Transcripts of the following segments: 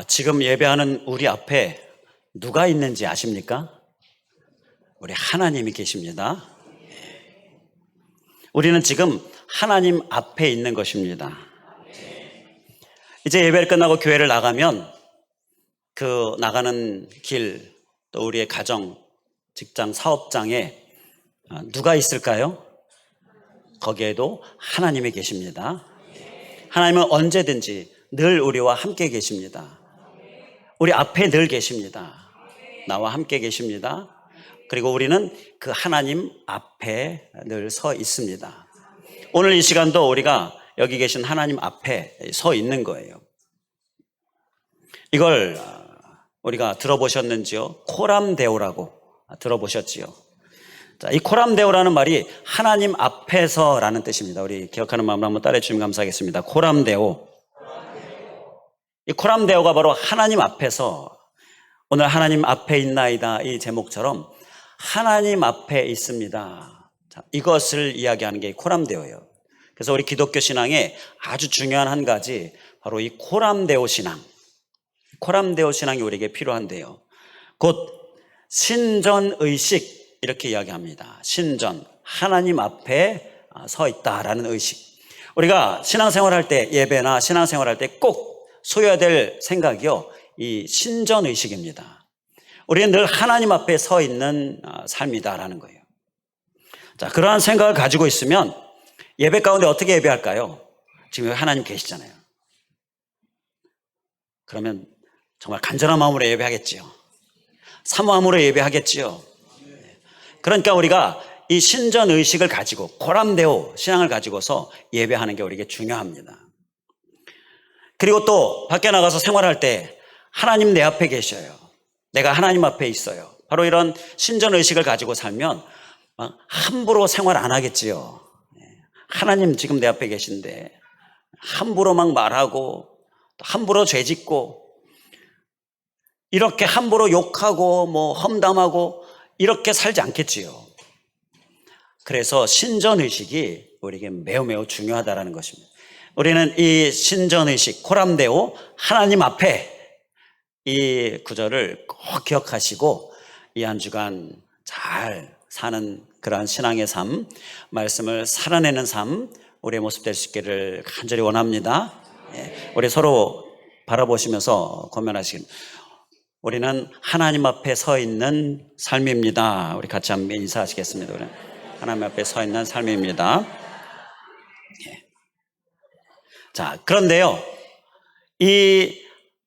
지금 예배하는 우리 앞에 누가 있는지 아십니까? 우리 하나님이 계십니다. 우리는 지금 하나님 앞에 있는 것입니다. 이제 예배를 끝나고 교회를 나가면 그 나가는 길, 또 우리의 가정, 직장, 사업장에 누가 있을까요? 거기에도 하나님이 계십니다. 하나님은 언제든지 늘 우리와 함께 계십니다. 우리 앞에 늘 계십니다. 나와 함께 계십니다. 그리고 우리는 그 하나님 앞에 늘 서 있습니다. 오늘 이 시간도 우리가 여기 계신 하나님 앞에 서 있는 거예요. 이걸 우리가 들어보셨는지요? 코람데오라고 들어보셨지요? 자, 이 코람데오라는 말이 하나님 앞에서라는 뜻입니다. 우리 기억하는 마음으로 한번 따라해 주시면 감사하겠습니다. 코람데오. 이 코람데오가 바로 하나님 앞에서, 오늘 하나님 앞에 있나이다 이 제목처럼 하나님 앞에 있습니다. 자, 이것을 이야기하는 게 코람데오예요. 그래서 우리 기독교 신앙에 아주 중요한 한 가지, 바로 이 코람데오 신앙. 코람데오 신앙이 우리에게 필요한데요. 곧 신전의식, 이렇게 이야기합니다. 신전, 하나님 앞에 서 있다라는 의식. 우리가 신앙생활할 때, 예배나 신앙생활할 때 꼭 소유해야 될 생각이요, 이 신전의식입니다. 우리는 늘 하나님 앞에 서 있는 삶이다라는 거예요. 자, 그러한 생각을 가지고 있으면 예배 가운데 어떻게 예배할까요? 지금 하나님 계시잖아요. 그러면 정말 간절한 마음으로 예배하겠지요. 사모함으로 예배하겠지요. 그러니까 우리가 이 신전의식을 가지고, 코람데오 신앙을 가지고서 예배하는 게 우리에게 중요합니다. 그리고 또 밖에 나가서 생활할 때 하나님 내 앞에 계셔요. 내가 하나님 앞에 있어요. 바로 이런 신전의식을 가지고 살면 함부로 생활 안 하겠지요. 하나님 지금 내 앞에 계신데 함부로 막 말하고, 함부로 죄짓고, 이렇게 함부로 욕하고 험담하고 이렇게 살지 않겠지요. 그래서 신전의식이 우리에게 매우 매우 중요하다는 것입니다. 우리는 이 신전의식, 코람데오, 하나님 앞에, 이 구절을 꼭 기억하시고 이 한 주간 잘 사는 그러한 신앙의 삶, 말씀을 살아내는 삶, 우리의 모습 될 수 있기를 간절히 원합니다. 우리 서로 바라보시면서 고면하시길, 우리는 하나님 앞에 서 있는 삶입니다. 우리 같이 한번 인사하시겠습니다. 우리는 하나님 앞에 서 있는 삶입니다. 자, 그런데요, 이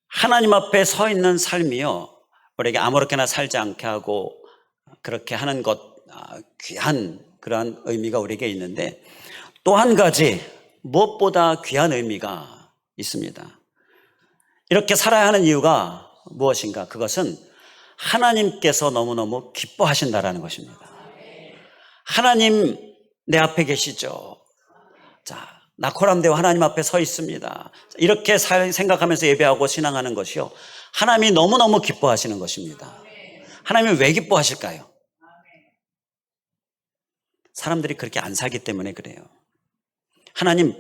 하나님 앞에 서 있는 삶이요, 우리에게 아무렇게나 살지 않게 하고 그렇게 하는 것, 귀한 그러한 의미가 우리에게 있는데, 또 한 가지 무엇보다 귀한 의미가 있습니다. 이렇게 살아야 하는 이유가 무엇인가? 그것은 하나님께서 너무너무 기뻐하신다라는 것입니다. 하나님 내 앞에 계시죠. 자, 나 코람데오 하나님 앞에 서 있습니다. 이렇게 생각하면서 예배하고 신앙하는 것이요, 하나님이 너무너무 기뻐하시는 것입니다. 하나님이 왜 기뻐하실까요? 사람들이 그렇게 안 살기 때문에 그래요. 하나님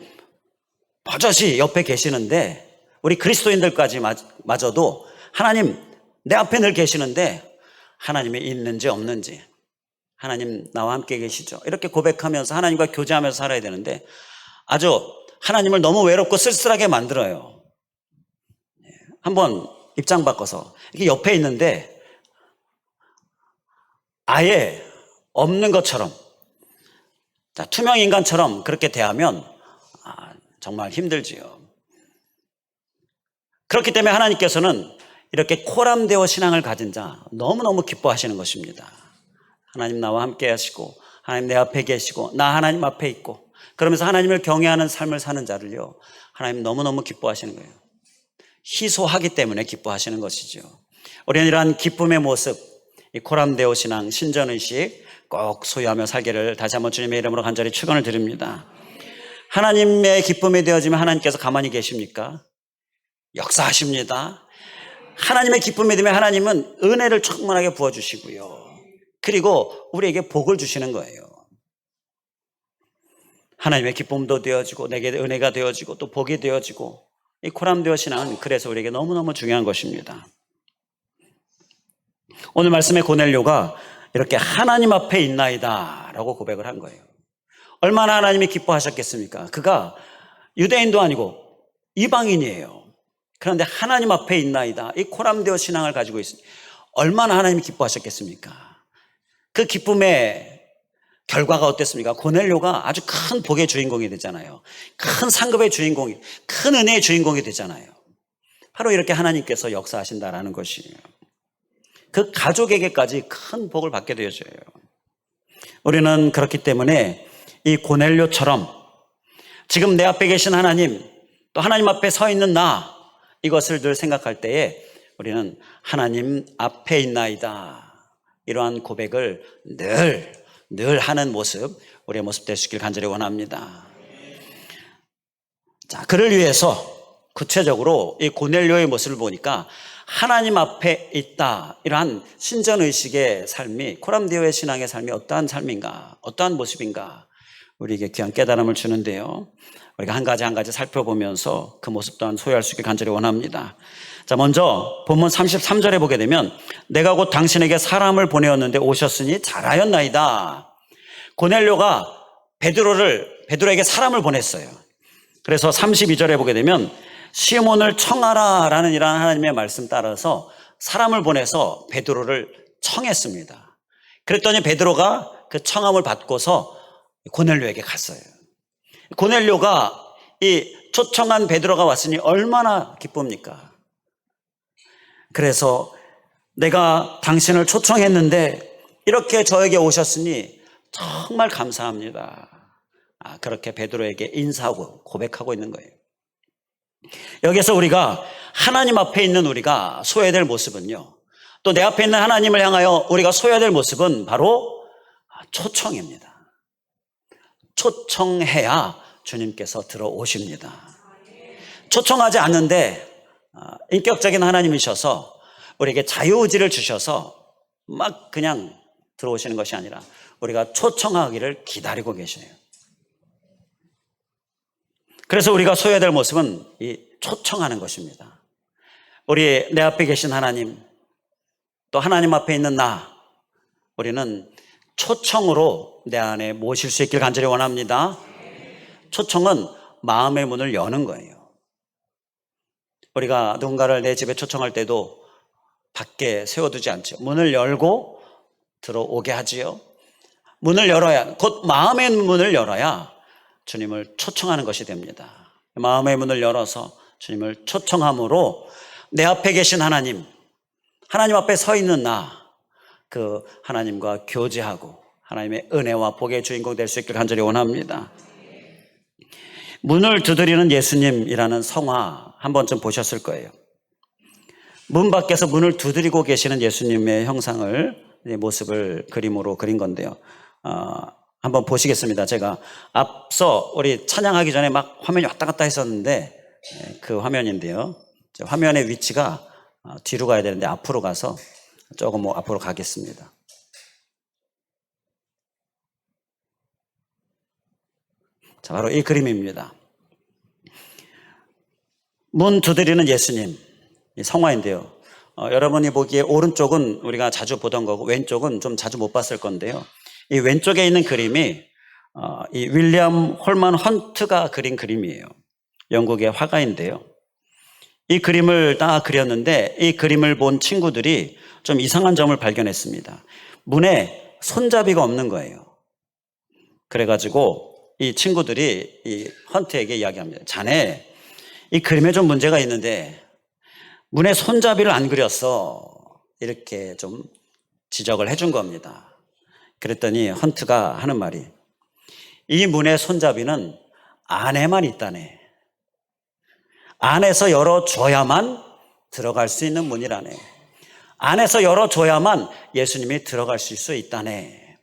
버젓이 옆에 계시는데, 우리 그리스도인들까지 마저도 하나님 내 앞에 늘 계시는데 하나님이 있는지 없는지, 하나님 나와 함께 계시죠, 이렇게 고백하면서 하나님과 교제하면서 살아야 되는데 아주 하나님을 너무 외롭고 쓸쓸하게 만들어요. 한번 입장 바꿔서 이렇게 옆에 있는데 아예 없는 것처럼, 자, 투명 인간처럼 그렇게 대하면 정말 힘들지요. 그렇기 때문에 하나님께서는 이렇게 코람데오 신앙을 가진 자 너무너무 기뻐하시는 것입니다. 하나님 나와 함께 하시고, 하나님 내 앞에 계시고, 나 하나님 앞에 있고, 그러면서 하나님을 경외하는 삶을 사는 자를요, 하나님 너무너무 기뻐하시는 거예요. 희소하기 때문에 기뻐하시는 것이죠. 우리는 이러한 기쁨의 모습, 이 코람데오 신앙, 신전의식 꼭 소유하며 살기를 다시 한번 주님의 이름으로 간절히 축원을 드립니다. 하나님의 기쁨이 되어지면 하나님께서 가만히 계십니까? 역사하십니다. 하나님의 기쁨이 되면 하나님은 은혜를 충만하게 부어주시고요, 그리고 우리에게 복을 주시는 거예요. 하나님의 기쁨도 되어지고, 내게 은혜가 되어지고, 또 복이 되어지고, 이 코람데오 신앙은 그래서 우리에게 너무너무 중요한 것입니다. 오늘 말씀의 고넬료가 이렇게 하나님 앞에 있나이다 라고 고백을 한 거예요. 얼마나 하나님이 기뻐하셨겠습니까? 그가 유대인도 아니고 이방인이에요. 그런데 하나님 앞에 있나이다, 이 코람데오 신앙을 가지고 있으니 얼마나 하나님이 기뻐하셨겠습니까? 그 기쁨의 결과가 어땠습니까? 고넬료가 아주 큰 복의 주인공이 되잖아요. 큰 상급의 주인공이, 큰 은혜의 주인공이 되잖아요. 바로 이렇게 하나님께서 역사하신다라는 것이에요. 그 가족에게까지 큰 복을 받게 되어져요. 우리는 그렇기 때문에 이 고넬료처럼 지금 내 앞에 계신 하나님, 또 하나님 앞에 서 있는 나, 이것을 늘 생각할 때에 우리는 하나님 앞에 있나이다, 이러한 고백을 늘 하는 모습, 우리의 모습 될 수 있길 간절히 원합니다. 자, 그를 위해서 구체적으로 이 고넬료의 모습을 보니까 하나님 앞에 있다, 이러한 신전의식의 삶이, 코람데오의 신앙의 삶이 어떠한 삶인가, 어떠한 모습인가, 우리에게 귀한 깨달음을 주는데요. 우리가 한 가지 한 가지 살펴보면서 그 모습 또한 소유할 수 있길 간절히 원합니다. 자, 먼저 본문 33절에 보게 되면 내가 곧 당신에게 사람을 보내었는데 오셨으니 잘하였나이다. 고넬료가 베드로에게 사람을 보냈어요. 그래서 32절에 보게 되면 시몬을 청하라 라는 이러한 하나님의 말씀 따라서 사람을 보내서 베드로를 청했습니다. 그랬더니 베드로가 그 청함을 받고서 고넬료에게 갔어요. 고넬료가 이 초청한 베드로가 왔으니 얼마나 기쁩니까? 그래서 내가 당신을 초청했는데 이렇게 저에게 오셨으니 정말 감사합니다. 그렇게 베드로에게 인사하고 고백하고 있는 거예요. 여기서 우리가 하나님 앞에 있는 우리가 소해야 될 모습은요, 또 내 앞에 있는 하나님을 향하여 우리가 소해야 될 모습은 바로 초청입니다. 초청해야 주님께서 들어오십니다. 초청하지 않는데 인격적인 하나님이셔서 우리에게 자유의지를 주셔서 막 그냥 들어오시는 것이 아니라 우리가 초청하기를 기다리고 계시네요. 그래서 우리가 소유해야 될 모습은 이 초청하는 것입니다. 내 앞에 계신 하나님, 또 하나님 앞에 있는 나, 우리는 초청으로 내 안에 모실 수 있길 간절히 원합니다. 초청은 마음의 문을 여는 거예요. 우리가 누군가를 내 집에 초청할 때도 밖에 세워두지 않죠. 문을 열고 들어오게 하지요. 문을 열어야, 곧 마음의 문을 열어야 주님을 초청하는 것이 됩니다. 마음의 문을 열어서 주님을 초청함으로 내 앞에 계신 하나님 앞에 서 있는 나, 그 하나님과 교제하고 하나님의 은혜와 복의 주인공 될 수 있길 간절히 원합니다. 문을 두드리는 예수님이라는 성화 한 번쯤 보셨을 거예요. 문 밖에서 문을 두드리고 계시는 예수님의 형상을, 모습을 그림으로 그린 건데요. 한번 보시겠습니다. 제가 앞서 우리 찬양하기 전에 막 화면이 왔다 갔다 했었는데 그 화면인데요. 화면의 위치가 뒤로 가야 되는데 앞으로 가서 조금 앞으로 가겠습니다. 자, 바로 이 그림입니다. 문 두드리는 예수님, 이 성화인데요. 여러분이 보기에 오른쪽은 우리가 자주 보던 거고 왼쪽은 좀 자주 못 봤을 건데요. 이 왼쪽에 있는 그림이 이 윌리엄 홀만 헌트가 그린 그림이에요. 영국의 화가인데요. 이 그림을 다 그렸는데 이 그림을 본 친구들이 좀 이상한 점을 발견했습니다. 문에 손잡이가 없는 거예요. 그래가지고 이 친구들이 이 헌트에게 이야기합니다. 자네, 이 그림에 좀 문제가 있는데 문에 손잡이를 안 그렸어. 이렇게 좀 지적을 해준 겁니다. 그랬더니 헌트가 하는 말이, 이 문의 손잡이는 안에만 있다네. 안에서 열어줘야만 들어갈 수 있는 문이라네. 안에서 열어줘야만 예수님이 들어갈 수 있다네.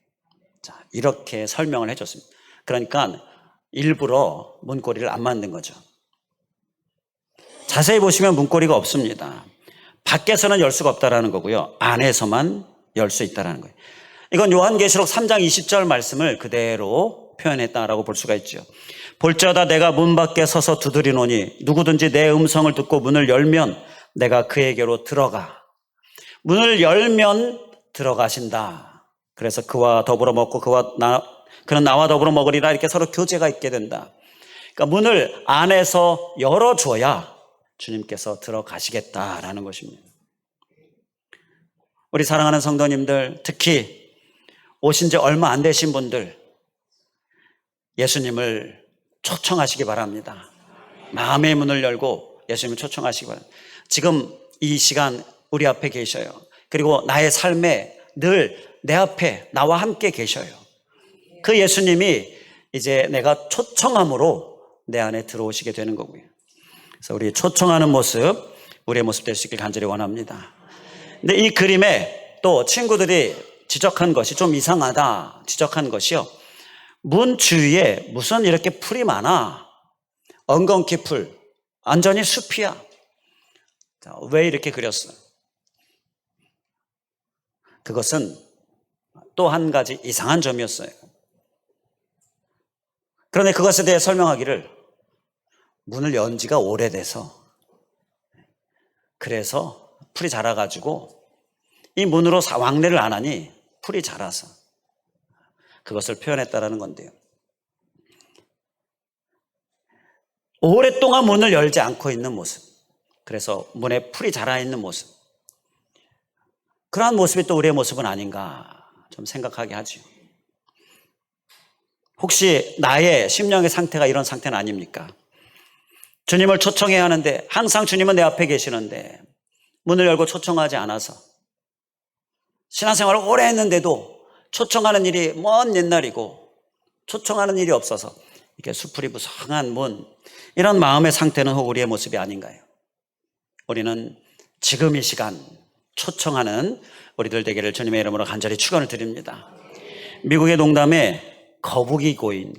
자, 이렇게 설명을 해줬습니다. 그러니까 일부러 문고리를 안 만든 거죠. 자세히 보시면 문고리가 없습니다. 밖에서는 열 수가 없다라는 거고요. 안에서만 열 수 있다라는 거예요. 이건 요한계시록 3장 20절 말씀을 그대로 표현했다라고 볼 수가 있죠. 볼지어다 내가 문 밖에 서서 두드리노니 누구든지 내 음성을 듣고 문을 열면 내가 그에게로 들어가. 문을 열면 들어가신다. 그래서 그와 더불어 먹고 그는 나와 더불어 먹으리라. 이렇게 서로 교제가 있게 된다. 그러니까 문을 안에서 열어줘야 주님께서 들어가시겠다라는 것입니다. 우리 사랑하는 성도님들, 특히 오신 지 얼마 안 되신 분들, 예수님을 초청하시기 바랍니다. 마음의 문을 열고 예수님을 초청하시기 바랍니다. 지금 이 시간 우리 앞에 계셔요. 그리고 나의 삶에 늘 내 앞에 나와 함께 계셔요. 그 예수님이 이제 내가 초청함으로 내 안에 들어오시게 되는 거고요. 그래서 우리 초청하는 모습, 우리의 모습 될 수 있길 간절히 원합니다. 근데 이 그림에 또 친구들이 지적한 것이 좀 이상하다 지적한 것이요, 문 주위에 무슨 이렇게 풀이 많아, 엉겅퀴 풀, 완전히 숲이야. 자, 왜 이렇게 그렸어요? 그것은 또 한 가지 이상한 점이었어요. 그런데 그것에 대해 설명하기를 문을 연 지가 오래돼서, 그래서 풀이 자라가지고 이 문으로 왕래를 안 하니 풀이 자라서 그것을 표현했다라는 건데요. 오랫동안 문을 열지 않고 있는 모습, 그래서 문에 풀이 자라 있는 모습, 그러한 모습이 또 우리의 모습은 아닌가 좀 생각하게 하죠. 혹시 나의 심령의 상태가 이런 상태는 아닙니까? 주님을 초청해야 하는데 항상 주님은 내 앞에 계시는데 문을 열고 초청하지 않아서, 신앙생활을 오래 했는데도 초청하는 일이 먼 옛날이고 초청하는 일이 없어서 이렇게 수풀이 무성한 문, 이런 마음의 상태는 혹 우리의 모습이 아닌가요? 우리는 지금 이 시간 초청하는 우리들 되기를 주님의 이름으로 간절히 축원을 드립니다. 미국의 농담에 거북이 교인,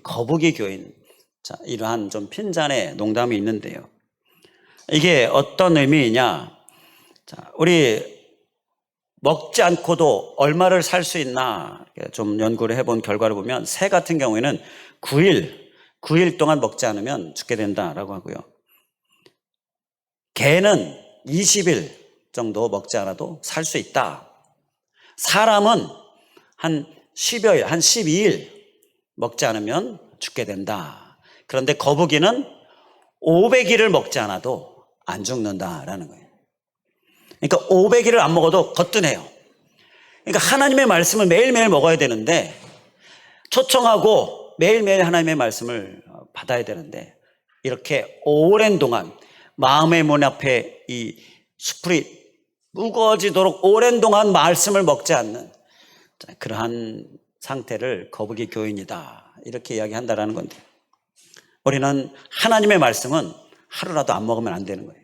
자, 이러한 좀 핀잔의 농담이 있는데요. 이게 어떤 의미이냐? 자, 우리 먹지 않고도 얼마를 살 수 있나 좀 연구를 해본 결과를 보면, 새 같은 경우에는 9일 동안 먹지 않으면 죽게 된다라고 하고요. 개는 20일 정도 먹지 않아도 살 수 있다. 사람은 한 10여일, 한 12일 먹지 않으면 죽게 된다. 그런데 거북이는 500일을 먹지 않아도 안 죽는다라는 거예요. 그러니까 500일을 안 먹어도 거뜬해요. 그러니까 하나님의 말씀을 매일매일 먹어야 되는데, 초청하고 매일매일 하나님의 말씀을 받아야 되는데, 이렇게 오랜 동안 마음의 문 앞에 이 수풀이 무거워지도록 오랜 동안 말씀을 먹지 않는 그러한 상태를 거북이 교인이다, 이렇게 이야기한다라는 건데, 우리는 하나님의 말씀은 하루라도 안 먹으면 안 되는 거예요.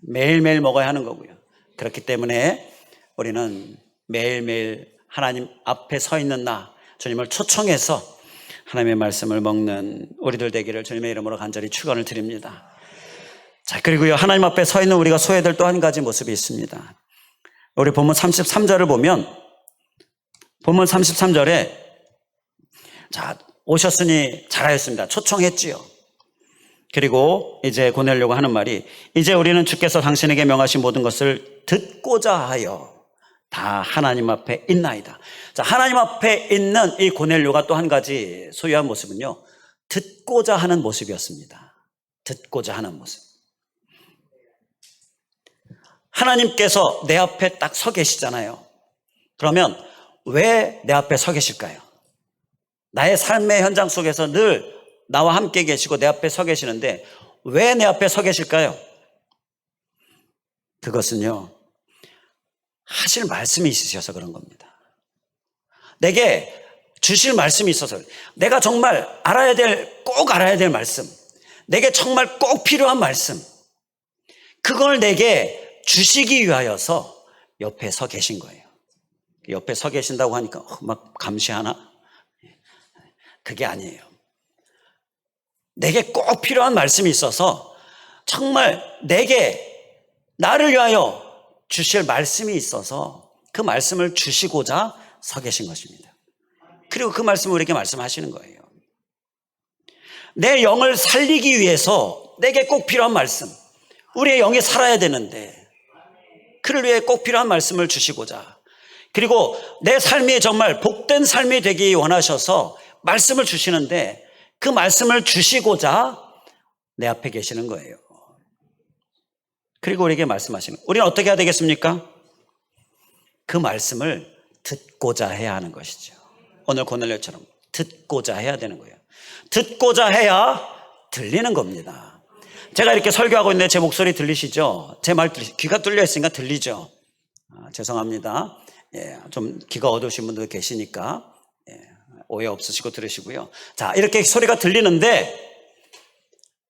매일매일 먹어야 하는 거고요. 그렇기 때문에 우리는 매일매일 하나님 앞에 서 있는 나, 주님을 초청해서 하나님의 말씀을 먹는 우리들 되기를 주님의 이름으로 간절히 축원을 드립니다. 자, 그리고요, 하나님 앞에 서 있는 우리가 소해야 될 또 한 가지 모습이 있습니다. 우리 본문 33절을 보면, 본문 33절에 자, 오셨으니 잘하였습니다. 초청했지요. 그리고 이제 보내려고 하는 말이, 이제 우리는 주께서 당신에게 명하신 모든 것을 듣고자 하여 다 하나님 앞에 있나이다. 자, 하나님 앞에 있는 이 고넬료가 또 한 가지 소유한 모습은요, 듣고자 하는 모습이었습니다. 듣고자 하는 모습. 하나님께서 내 앞에 딱 서 계시잖아요. 그러면 왜 내 앞에 서 계실까요? 나의 삶의 현장 속에서 늘 나와 함께 계시고 내 앞에 서 계시는데 왜 내 앞에 서 계실까요? 그것은요, 하실 말씀이 있으셔서 그런 겁니다. 내게 주실 말씀이 있어서, 내가 정말 꼭 알아야 될 말씀, 내게 정말 꼭 필요한 말씀, 그걸 내게 주시기 위하여서 옆에 서 계신 거예요. 옆에 서 계신다고 하니까 막 감시하나? 그게 아니에요. 내게 꼭 필요한 말씀이 있어서, 정말 나를 위하여 주실 말씀이 있어서 그 말씀을 주시고자 서 계신 것입니다. 그리고 그 말씀을 우리에게 말씀하시는 거예요. 내 영을 살리기 위해서 내게 꼭 필요한 말씀, 우리의 영이 살아야 되는데 그를 위해 꼭 필요한 말씀을 주시고자, 그리고 내 삶이 정말 복된 삶이 되기 원하셔서 말씀을 주시는데 그 말씀을 주시고자 내 앞에 계시는 거예요. 그리고 우리에게 말씀하시는, 우리는 어떻게 해야 되겠습니까? 그 말씀을 듣고자 해야 하는 것이죠. 오늘 고넬료처럼 듣고자 해야 되는 거예요. 듣고자 해야 들리는 겁니다. 제가 이렇게 설교하고 있는데 제 목소리 들리시죠? 제 말 귀가 뚫려 있으니까 들리죠? 죄송합니다. 좀 귀가 어두우신 분들 계시니까 오해 없으시고 들으시고요. 자, 이렇게 소리가 들리는데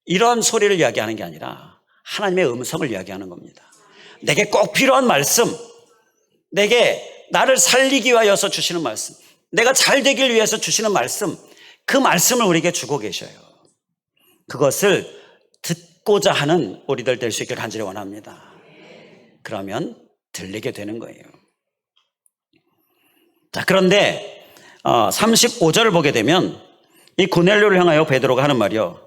이런 소리를 이야기하는 게 아니라 하나님의 음성을 이야기하는 겁니다. 내게 꼭 필요한 말씀, 내게 나를 살리기 위하여서 주시는 말씀, 내가 잘 되길 위해서 주시는 말씀, 그 말씀을 우리에게 주고 계셔요. 그것을 듣고자 하는 우리들 될 수 있길 간절히 원합니다. 그러면 들리게 되는 거예요. 자, 그런데 35절을 보게 되면 이 고넬료를 향하여 베드로가 하는 말이요,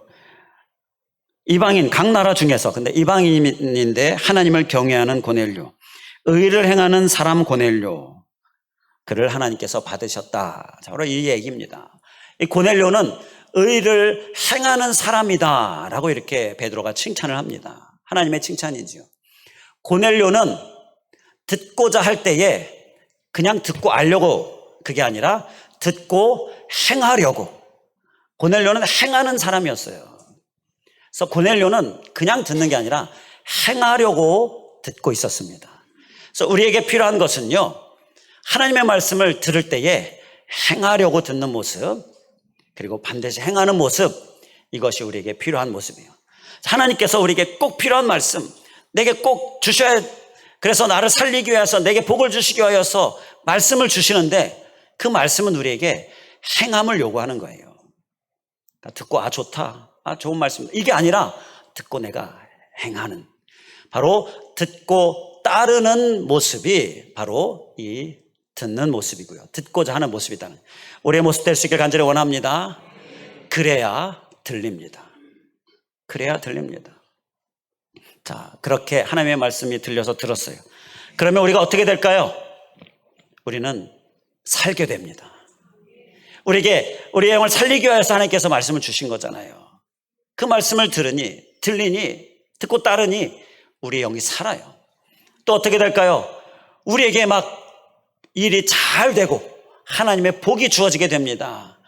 이방인 각 나라 중에서, 근데 이방인인데 하나님을 경외하는 고넬료, 의를 행하는 사람 고넬료, 그를 하나님께서 받으셨다. 자, 바로 이 얘기입니다. 이 고넬료는 의를 행하는 사람이다 라고 이렇게 베드로가 칭찬을 합니다. 하나님의 칭찬이지요. 고넬료는 듣고자 할 때에 그냥 듣고 알려고, 그게 아니라 듣고 행하려고. 고넬료는 행하는 사람이었어요. 그래서 고넬료는 그냥 듣는 게 아니라 행하려고 듣고 있었습니다. 그래서 우리에게 필요한 것은요, 하나님의 말씀을 들을 때에 행하려고 듣는 모습, 그리고 반드시 행하는 모습, 이것이 우리에게 필요한 모습이에요. 하나님께서 우리에게 꼭 필요한 말씀, 내게 꼭 주셔야, 그래서 나를 살리기 위해서, 내게 복을 주시기 위해서 말씀을 주시는데 그 말씀은 우리에게 행함을 요구하는 거예요. 그러니까 듣고 좋다, 좋은 말씀, 이게 아니라 듣고 내가 행하는, 바로 듣고 따르는 모습이 바로 이 듣는 모습이고요, 듣고자 하는 모습이다. 우리의 모습 될 수 있길 간절히 원합니다. 그래야 들립니다. 그래야 들립니다. 자, 그렇게 하나님의 말씀이 들려서 들었어요. 그러면 우리가 어떻게 될까요? 우리는 살게 됩니다. 우리에게 우리의 영을 살리기 위해서 하나님께서 말씀을 주신 거잖아요. 그 말씀을 들리니, 듣고 따르니 우리의 영이 살아요. 또 어떻게 될까요? 우리에게 막 일이 잘 되고 하나님의 복이 주어지게 됩니다.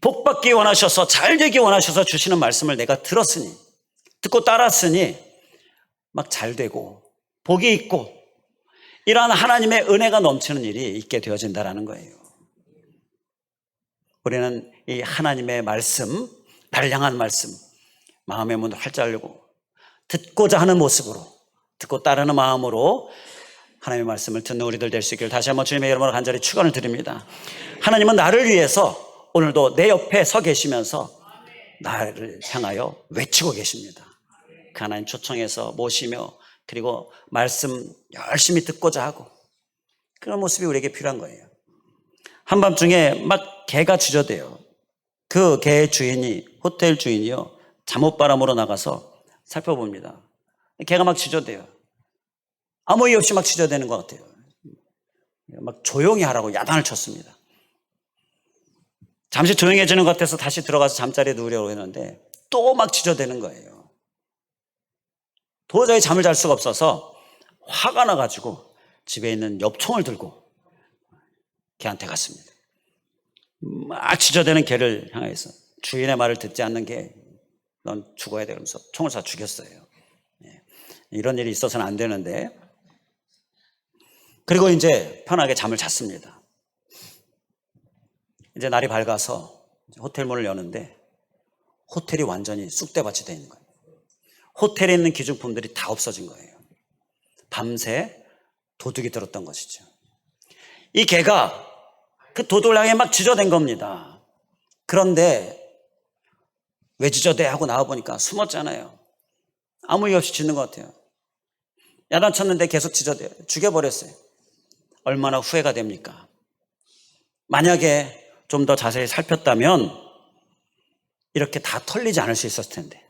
복 받기 원하셔서, 잘 되기 원하셔서 주시는 말씀을 내가 들었으니, 듣고 따랐으니 막 잘 되고 복이 있고 이러한 하나님의 은혜가 넘치는 일이 있게 되어진다는 거예요. 우리는 이 하나님의 말씀, 나를 향한 말씀, 마음의 문을 활짝 열고 듣고자 하는 모습으로, 듣고 따르는 마음으로 하나님의 말씀을 듣는 우리들 될 수 있기를 다시 한번 주님의 이름으로 간절히 축원을 드립니다. 하나님은 나를 위해서 오늘도 내 옆에 서 계시면서 나를 향하여 외치고 계십니다. 그 하나님 초청해서 모시며, 그리고 말씀 열심히 듣고자 하고, 그런 모습이 우리에게 필요한 거예요. 한밤중에 막 개가 짖어대요. 그 개의 주인이, 호텔 주인이요, 잠옷바람으로 나가서 살펴봅니다. 개가 막 짖어대요. 아무 이유 없이 막 짖어대는 것 같아요. 막 조용히 하라고 야단을 쳤습니다. 잠시 조용해지는 것 같아서 다시 들어가서 잠자리에 누우려고 했는데 또 막 짖어대는 거예요. 도저히 잠을 잘 수가 없어서 화가 나가지고 집에 있는 엽총을 들고 개한테 갔습니다. 막 짖어대는 개를 향해서, 주인의 말을 듣지 않는 개, 넌 죽어야 돼, 그러면서 총을 쏴 죽였어요. 이런 일이 있어서는 안 되는데, 그리고 이제 편하게 잠을 잤습니다. 이제 날이 밝아서 호텔 문을 여는데 호텔이 완전히 쑥대밭이 되어 있는 거예요. 호텔에 있는 기중품들이 다 없어진 거예요. 밤새 도둑이 들었던 것이죠. 이 개가 그 도둑을 향해 막 짖어댄 겁니다. 그런데 왜 짖어대 하고 나와보니까 숨었잖아요. 아무 이유 없이 짖는 것 같아요. 야단쳤는데 계속 짖어대요. 죽여버렸어요. 얼마나 후회가 됩니까? 만약에 좀 더 자세히 살폈다면 이렇게 다 털리지 않을 수 있었을 텐데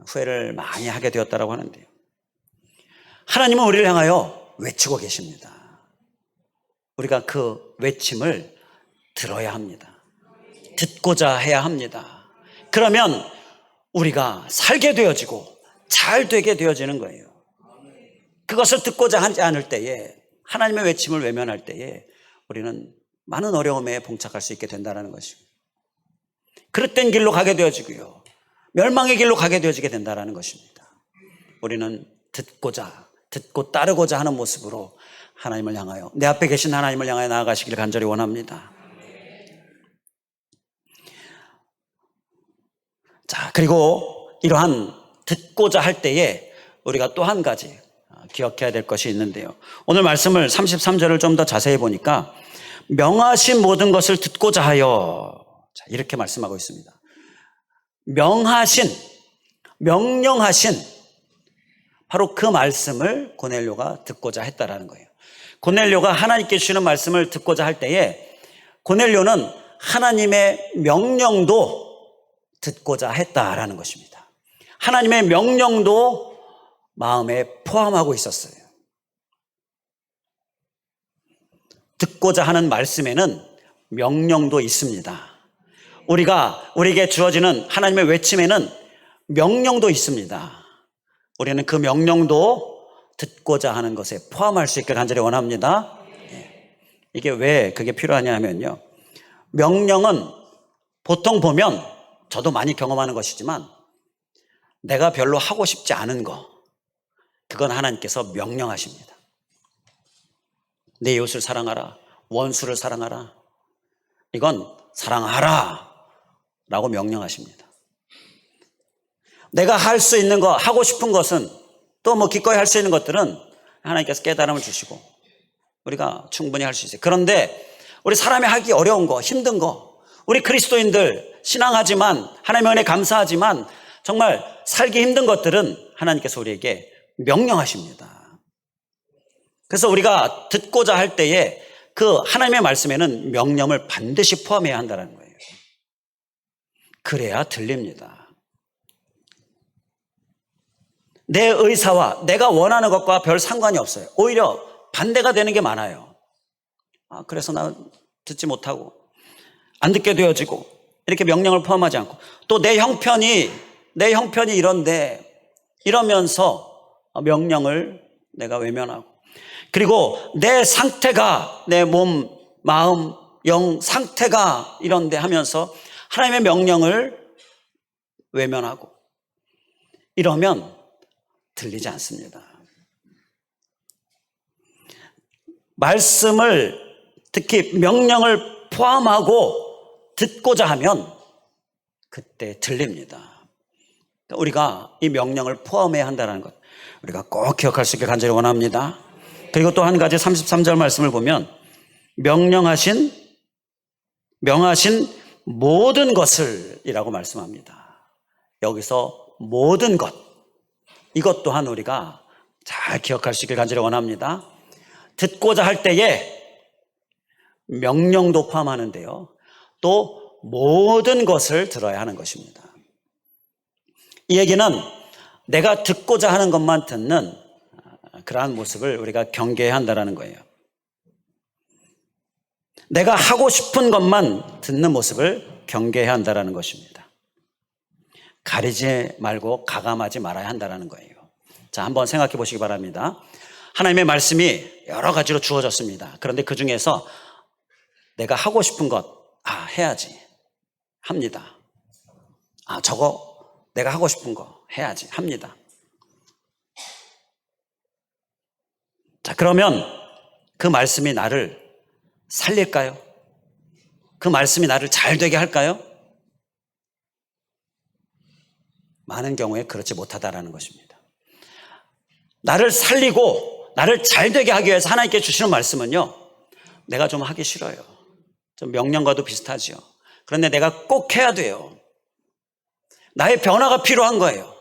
후회를 많이 하게 되었다라고 하는데요. 하나님은 우리를 향하여 외치고 계십니다. 우리가 그 외침을 들어야 합니다. 듣고자 해야 합니다. 그러면 우리가 살게 되어지고 잘 되게 되어지는 거예요. 그것을 듣고자 하지 않을 때에, 하나님의 외침을 외면할 때에 우리는 많은 어려움에 봉착할 수 있게 된다는 것이고, 그릇된 길로 가게 되어지고요, 멸망의 길로 가게 되어지게 된다는 것입니다. 우리는 듣고 따르고자 하는 모습으로 하나님을 향하여, 내 앞에 계신 하나님을 향하여 나아가시기를 간절히 원합니다. 자, 그리고 이러한 듣고자 할 때에 우리가 또 한 가지 기억해야 될 것이 있는데요. 오늘 말씀을 33절을 좀 더 자세히 보니까 명하신 모든 것을 듣고자 하여, 자, 이렇게 말씀하고 있습니다. 명령하신 바로 그 말씀을 고넬료가 듣고자 했다라는 거예요. 고넬료가 하나님께 주시는 말씀을 듣고자 할 때에 고넬료는 하나님의 명령도 듣고자 했다라는 것입니다. 하나님의 명령도 마음에 포함하고 있었어요. 듣고자 하는 말씀에는 명령도 있습니다. 우리에게 주어지는 하나님의 외침에는 명령도 있습니다. 우리는 그 명령도 듣고자 하는 것에 포함할 수 있게 간절히 원합니다. 이게 왜 그게 필요하냐 하면요, 명령은 보통 보면, 저도 많이 경험하는 것이지만, 내가 별로 하고 싶지 않은 거, 그건 하나님께서 명령하십니다. 내 이웃을 사랑하라, 원수를 사랑하라, 이건 사랑하라 라고 명령하십니다. 내가 할 수 있는 거, 하고 싶은 것은, 또 뭐 기꺼이 할 수 있는 것들은 하나님께서 깨달음을 주시고 우리가 충분히 할 수 있어요. 그런데 우리 사람이 하기 어려운 거, 힘든 거, 우리 그리스도인들 신앙하지만, 하나님의 은혜에 감사하지만 정말 살기 힘든 것들은 하나님께서 우리에게 명령하십니다. 그래서 우리가 듣고자 할 때에 그 하나님의 말씀에는 명령을 반드시 포함해야 한다는 거예요. 그래야 들립니다. 내 의사와 내가 원하는 것과 별 상관이 없어요. 오히려 반대가 되는 게 많아요. 그래서 나 듣지 못하고 안 듣게 되어지고, 이렇게 명령을 포함하지 않고, 또 내 형편이 이러면서 명령을 내가 외면하고, 그리고 내 상태가, 내 몸, 마음, 영 상태가 이런데 하면서 하나님의 명령을 외면하고, 이러면 들리지 않습니다. 말씀을, 특히 명령을 포함하고 듣고자 하면 그때 들립니다. 우리가 이 명령을 포함해야 한다는 것, 우리가 꼭 기억할 수 있게 간절히 원합니다. 그리고 또 한 가지 33절 말씀을 보면 명하신 모든 것을 이라고 말씀합니다. 여기서 모든 것, 이것 또한 우리가 잘 기억할 수 있게 간절히 원합니다. 듣고자 할 때에 명령도 포함하는데요, 또 모든 것을 들어야 하는 것입니다. 이 얘기는 내가 듣고자 하는 것만 듣는 그러한 모습을 우리가 경계해야 한다는 거예요. 내가 하고 싶은 것만 듣는 모습을 경계해야 한다는 것입니다. 가리지 말고 가감하지 말아야 한다는 거예요. 자, 한번 생각해 보시기 바랍니다. 하나님의 말씀이 여러 가지로 주어졌습니다. 그런데 그 중에서 내가 하고 싶은 것, 해야지, 합니다. 저거 내가 하고 싶은 거 해야지, 합니다. 자, 그러면 그 말씀이 나를 살릴까요? 그 말씀이 나를 잘 되게 할까요? 많은 경우에 그렇지 못하다라는 것입니다. 나를 살리고 나를 잘 되게 하기 위해서 하나님께 주시는 말씀은요, 내가 좀 하기 싫어요. 좀 명령과도 비슷하죠. 그런데 내가 꼭 해야 돼요. 나의 변화가 필요한 거예요.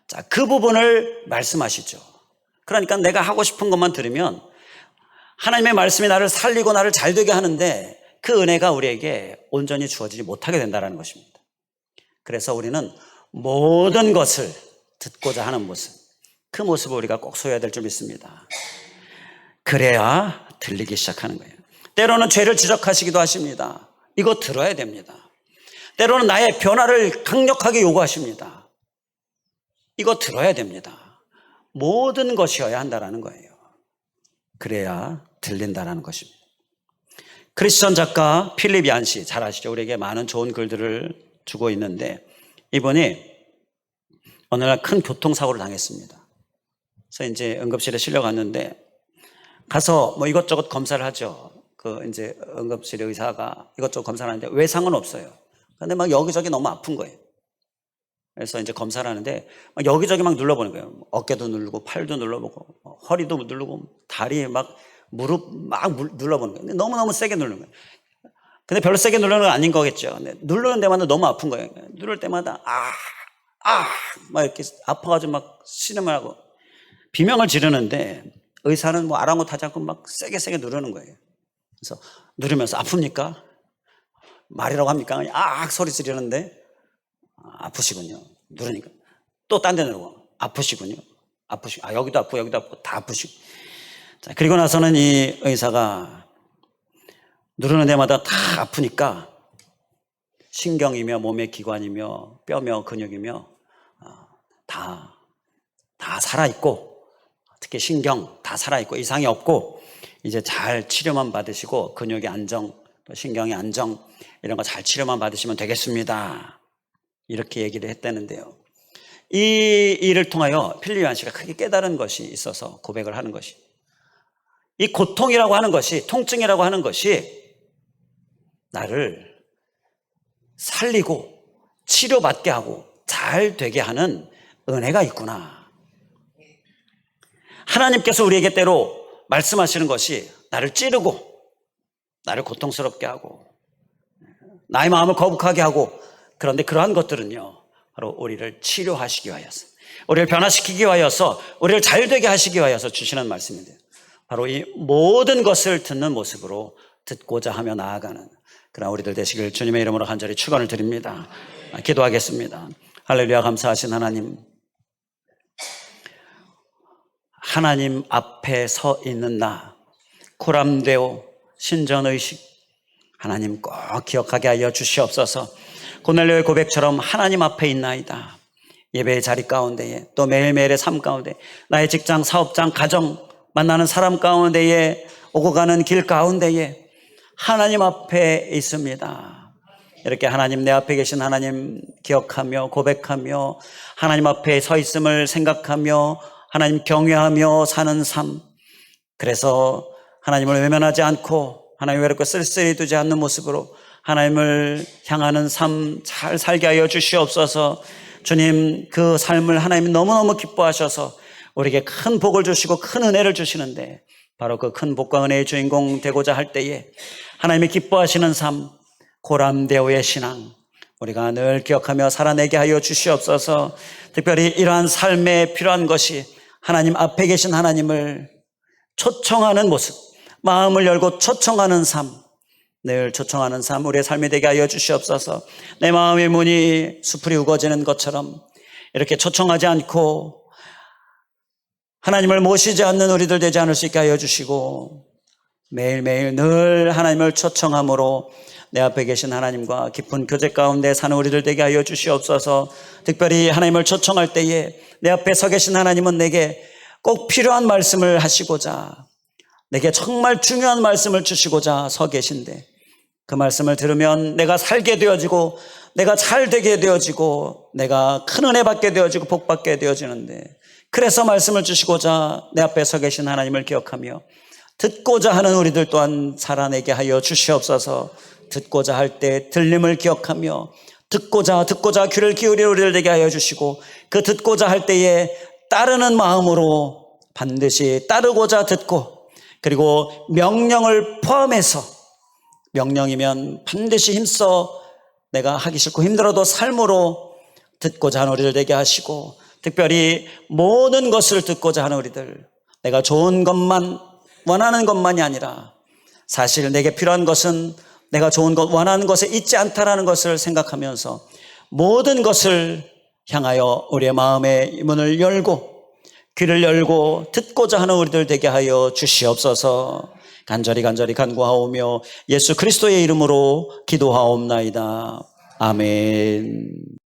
자, 그 부분을 말씀하시죠. 그러니까 내가 하고 싶은 것만 들으면 하나님의 말씀이 나를 살리고 나를 잘 되게 하는데 그 은혜가 우리에게 온전히 주어지지 못하게 된다는 것입니다. 그래서 우리는 모든 것을 듣고자 하는 모습, 그 모습을 우리가 꼭 소유해야 될 줄 믿습니다. 그래야 들리기 시작하는 거예요. 때로는 죄를 지적하시기도 하십니다. 이거 들어야 됩니다. 때로는 나의 변화를 강력하게 요구하십니다. 이거 들어야 됩니다. 모든 것이어야 한다는 거예요. 그래야 들린다는 것입니다. 크리스천 작가 필립 얀시, 잘 아시죠? 우리에게 많은 좋은 글들을 주고 있는데, 이분이 어느 날 큰 교통사고를 당했습니다. 그래서 이제 응급실에 실려갔는데, 가서 뭐 이것저것 검사를 하죠. 그 이제 응급실 의사가 이것저것 검사를 하는데 외상은 없어요. 근데 막 여기저기 너무 아픈 거예요. 그래서 이제 검사를 하는데 막 여기저기 막 눌러보는 거예요. 어깨도 누르고 팔도 눌러보고 허리도 누르고 다리 막 무릎 막 눌러보는 거예요. 너무너무 세게 누르는 거예요. 근데 별로 세게 누르는 건 아닌 거겠죠. 근데 누르는 데마다 너무 아픈 거예요. 누를 때마다 막 이렇게 아파가지고 막 신음을 하고 비명을 지르는데 의사는 뭐 아랑곳하지 않고 막 세게 누르는 거예요. 그래서 누르면서 아픕니까? 말이라고 합니까? 소리 지르는데 아프시군요. 누르니까 또 딴 데 누르고 아프시군요. 여기도 아프고 여기도 아프고 다 아프시고. 자, 그리고 나서는 이 의사가 누르는 데마다 다 아프니까 신경이며 몸의 기관이며 뼈며 근육이며 다 살아있고, 특히 신경 다 살아있고 이상이 없고 이제 잘 치료만 받으시고 근육의 안정, 신경의 안정 이런 거 잘 치료만 받으시면 되겠습니다. 이렇게 얘기를 했다는데요. 이 일을 통하여 필립 얀시가 크게 깨달은 것이 있어서 고백을 하는 것이, 이 고통이라고 하는 것이, 통증이라고 하는 것이 나를 살리고 치료받게 하고 잘 되게 하는 은혜가 있구나. 하나님께서 우리에게 때로 말씀하시는 것이 나를 찌르고 나를 고통스럽게 하고 나의 마음을 거북하게 하고, 그런데 그러한 것들은요 바로 우리를 치료하시기 위하여서, 우리를 변화시키기 위하여서, 우리를 잘되게 하시기 위하여서 주시는 말씀인데요. 바로 이 모든 것을 듣는 모습으로 듣고자 하며 나아가는 그러나 우리들 되시길 주님의 이름으로 간절히 축원을 드립니다. 기도하겠습니다. 할렐루야. 감사하신 하나님, 하나님 앞에 서 있는 나, 코람데오 신전의식 하나님 꼭 기억하게 하여 주시옵소서. 고넬료의 고백처럼 하나님 앞에 있나이다. 예배의 자리 가운데에, 또 매일매일의 삶 가운데, 나의 직장, 사업장, 가정, 만나는 사람 가운데에, 오고 가는 길 가운데에 하나님 앞에 있습니다. 이렇게 하나님, 내 앞에 계신 하나님 기억하며 고백하며 하나님 앞에 서 있음을 생각하며 하나님 경외하며 사는 삶, 그래서 하나님을 외면하지 않고 하나님 외롭고 쓸쓸히 두지 않는 모습으로 하나님을 향하는 삶 잘 살게 하여 주시옵소서. 주님, 그 삶을 하나님이 너무너무 기뻐하셔서 우리에게 큰 복을 주시고 큰 은혜를 주시는데, 바로 그 큰 복과 은혜의 주인공 되고자 할 때에 하나님이 기뻐하시는 삶, 고람데오의 신앙 우리가 늘 기억하며 살아내게 하여 주시옵소서. 특별히 이러한 삶에 필요한 것이 하나님 앞에 계신 하나님을 초청하는 모습, 마음을 열고 초청하는 삶, 늘 초청하는 삶 우리의 삶이 되게 하여 주시옵소서. 내 마음의 문이 수풀이 우거지는 것처럼 이렇게 초청하지 않고 하나님을 모시지 않는 우리들 되지 않을 수 있게 하여 주시고, 매일매일 늘 하나님을 초청함으로 내 앞에 계신 하나님과 깊은 교제 가운데 사는 우리들 되게 하여 주시옵소서. 특별히 하나님을 초청할 때에 내 앞에 서 계신 하나님은 내게 꼭 필요한 말씀을 하시고자, 내게 정말 중요한 말씀을 주시고자 서 계신데, 그 말씀을 들으면 내가 살게 되어지고 내가 잘 되게 되어지고 내가 큰 은혜 받게 되어지고 복 받게 되어지는데, 그래서 말씀을 주시고자 내 앞에 서 계신 하나님을 기억하며 듣고자 하는 우리들 또한 살아내게 하여 주시옵소서. 듣고자 할 때 들림을 기억하며 듣고자 귀를 기울이는 우리들 되게 하여 주시고, 그 듣고자 할 때에 따르는 마음으로 반드시 따르고자 듣고, 그리고 명령을 포함해서, 명령이면 반드시 힘써 내가 하기 싫고 힘들어도 삶으로 듣고자 하는 우리들 되게 하시고, 특별히 모든 것을 듣고자 하는 우리들, 내가 좋은 것만 원하는 것만이 아니라 사실 내게 필요한 것은 내가 좋은 것, 원하는 것에 있지 않다라는 것을 생각하면서 모든 것을 향하여 우리의 마음의 문을 열고 귀를 열고 듣고자 하는 우리들 되게 하여 주시옵소서. 간절히 간구하오며 예수 그리스도의 이름으로 기도하옵나이다. 아멘.